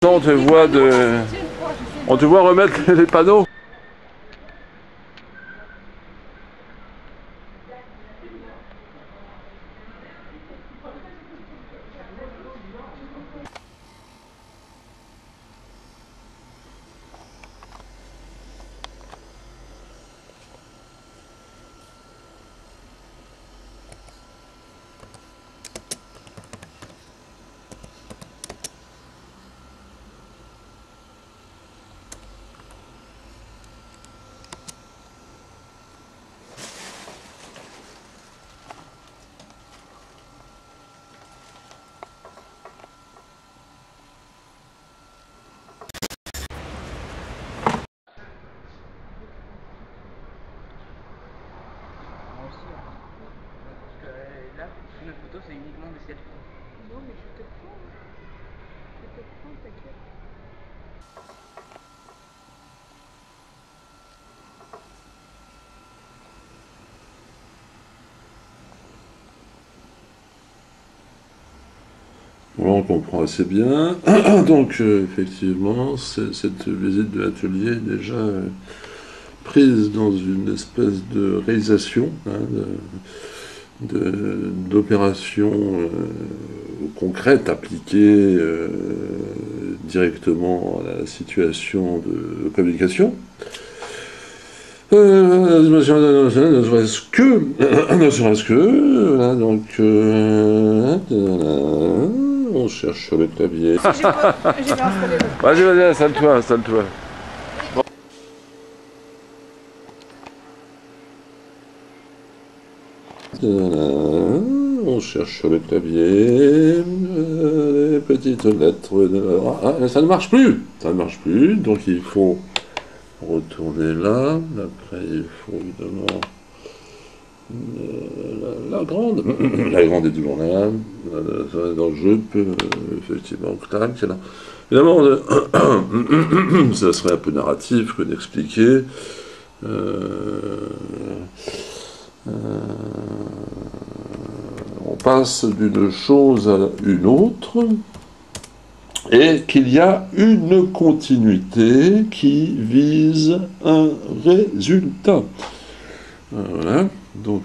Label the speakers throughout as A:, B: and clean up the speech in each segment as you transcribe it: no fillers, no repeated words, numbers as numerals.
A: On te voit remettre les panneaux.
B: Parce que là, sur notre photo, c'est uniquement des selfies.
C: Non, mais je te prends. Je te prends, t'inquiète.
A: Voilà, on comprend assez bien. Donc, effectivement, cette visite de l'atelier est déjà prise dans une espèce de réalisation, d'opérations concrètes appliquées directement à la situation de communication. Ne serait-ce que, voilà, donc, on cherche sur le clavier.
C: J'ai bien installé le...
A: Vas-y, installe-toi, installe-toi. On cherche sur le clavier les petites lettres. Ça ne marche plus, ça ne marche plus, donc il faut retourner là. Après, il faut évidemment la grande. La grande est toujours là. Donc je peux effectivement clac, c'est là. Évidemment, ça serait un peu narratif que d'expliquer. On passe d'une chose à une autre et qu'il y a une continuité qui vise un résultat. Voilà, donc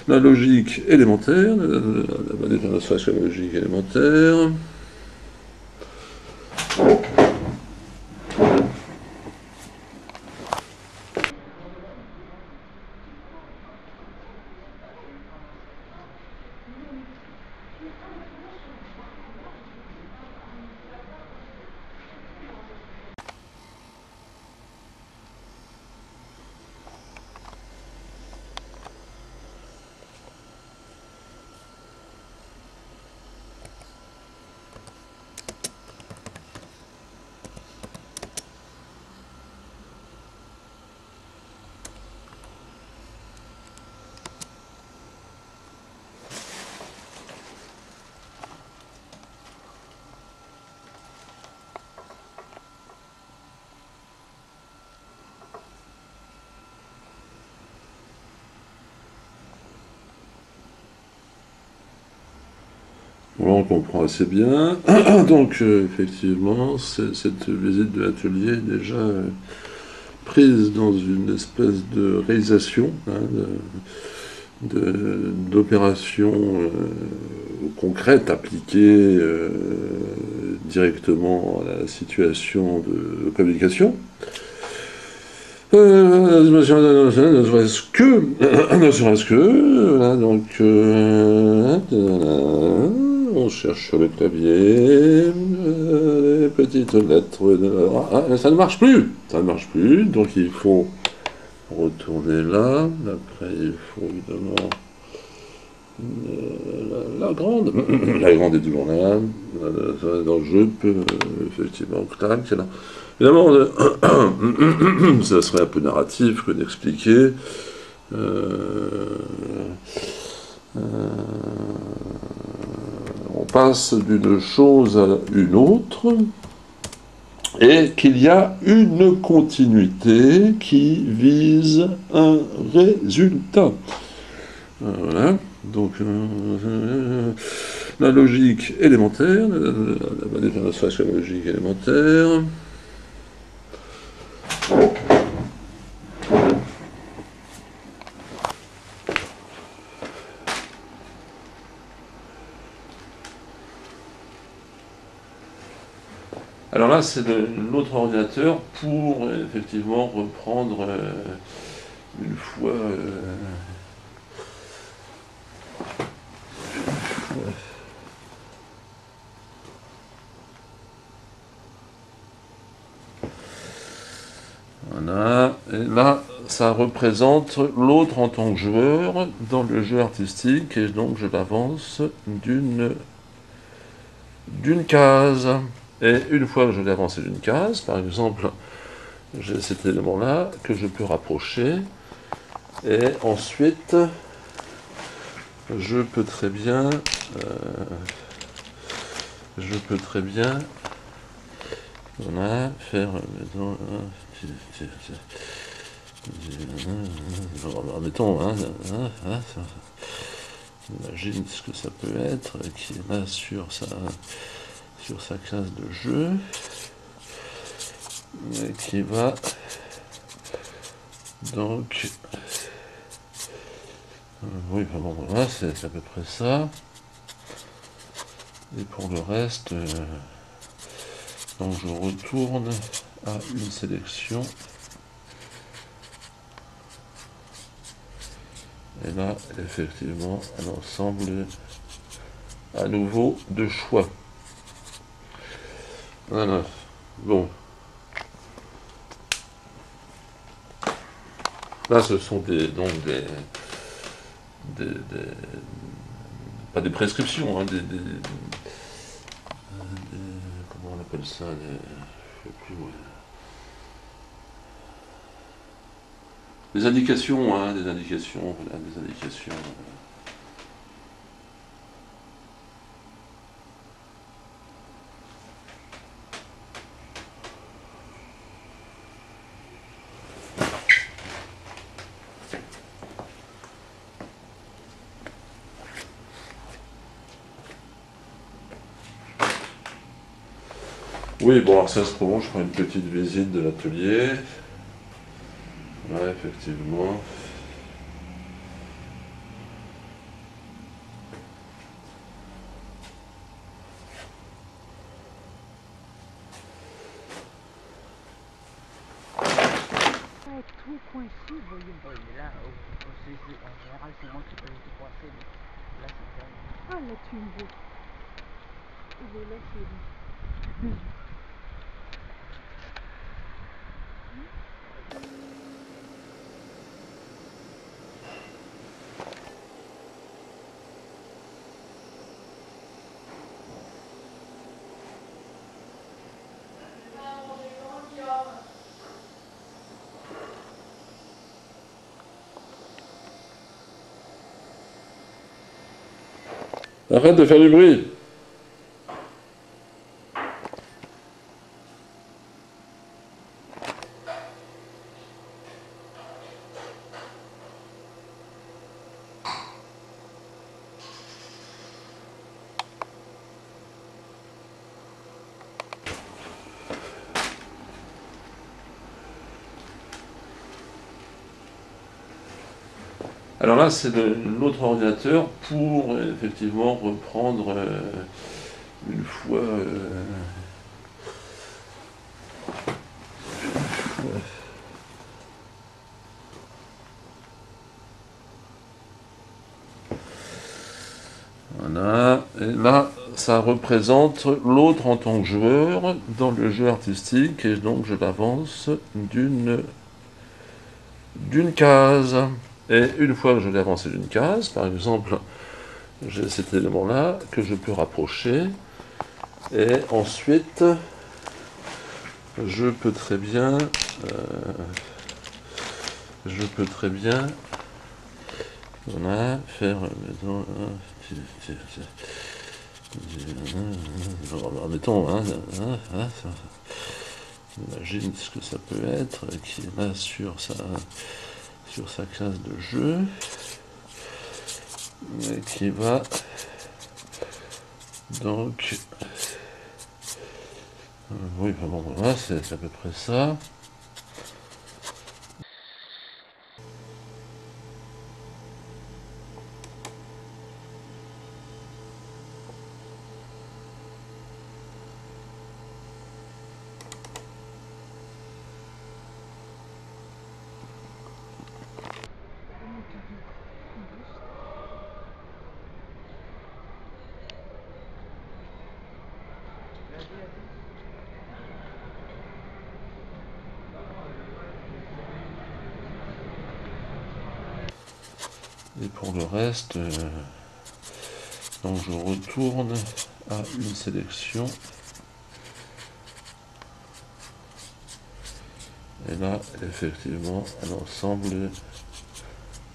A: la logique élémentaire, la démonstration logique élémentaire. Voilà, on comprend assez bien. Donc, effectivement, cette visite de l'atelier est déjà prise dans une espèce de réalisation, d'opérations concrètes appliquées directement à la situation de communication. Ne serait-ce que, voilà, donc, on cherche sur le clavier les petites lettres. Ça ne marche plus, ça ne marche plus, donc il faut retourner là. Après, il faut évidemment la grande. La grande est toujours là. Donc je peux effectivement clac, c'est là. Évidemment, ça serait un peu narratif que d'expliquer. On passe d'une chose à une autre et qu'il y a une continuité qui vise un résultat. Voilà, donc la logique élémentaire, la démonstration logique élémentaire. Alors là, c'est l'autre ordinateur pour effectivement reprendre une fois. Voilà, et là, ça représente l'autre en tant que joueur dans le jeu artistique, et donc je l'avance d'une case. Et une fois que je l'ai avancé d'une case, par exemple, j'ai cet élément-là que je peux rapprocher, et ensuite, je peux très bien, voilà, faire, mettons, imagine ce que ça peut être, qui est là sur sa classe de jeu, et qui va donc, oui, bon, voilà, c'est à peu près ça. Et pour le reste, donc je retourne à une sélection. Et là, effectivement, un ensemble à nouveau de choix. Voilà. Bon. Là, ce sont pas des prescriptions, hein, comment on appelle ça, je sais plus, ouais. Des indications, hein, des indications, voilà, des indications. Oui, bon, alors ça se prolonge, je prends une petite visite de l'atelier. Ouais, effectivement.
C: Tout coincé, voyons.
B: Oui, mais là, en général, c'est moi qui peux tout coincer. Mais là, c'est bien.
C: Ah, là, tu me vois. Il est là, chérie.
A: Arrête de faire du bruit! Alors là, c'est l'autre ordinateur pour effectivement reprendre une fois. Voilà, et là, ça représente l'autre en tant que joueur dans le jeu artistique, et donc je l'avance d'une case. Et une fois que je l'ai avancé d'une case, par exemple, j'ai cet élément-là que je peux rapprocher, et ensuite, je peux très bien, voilà, faire, mettons, imagine ce que ça peut être, qui est là sur sa classe de jeu, et qui va Donc, oui, enfin bon, voilà, c'est à peu près ça. Et pour le reste, donc je retourne à une sélection. Et là, effectivement, un ensemble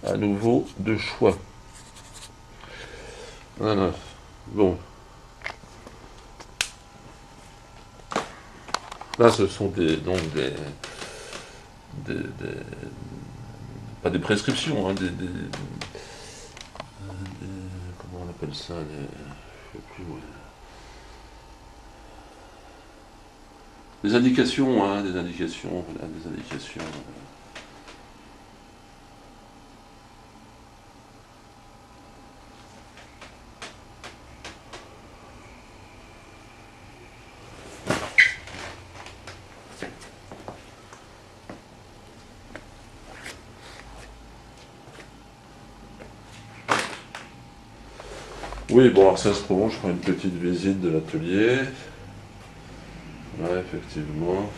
A: à nouveau de choix. Voilà. Bon. Là, ce sont donc pas des prescriptions, hein, comment on appelle ça, je sais plus, ouais. Des indications, hein, des indications, voilà, des indications. Oui, bon, alors ça se prolonge, je ferai une petite visite de l'atelier. Ouais, effectivement.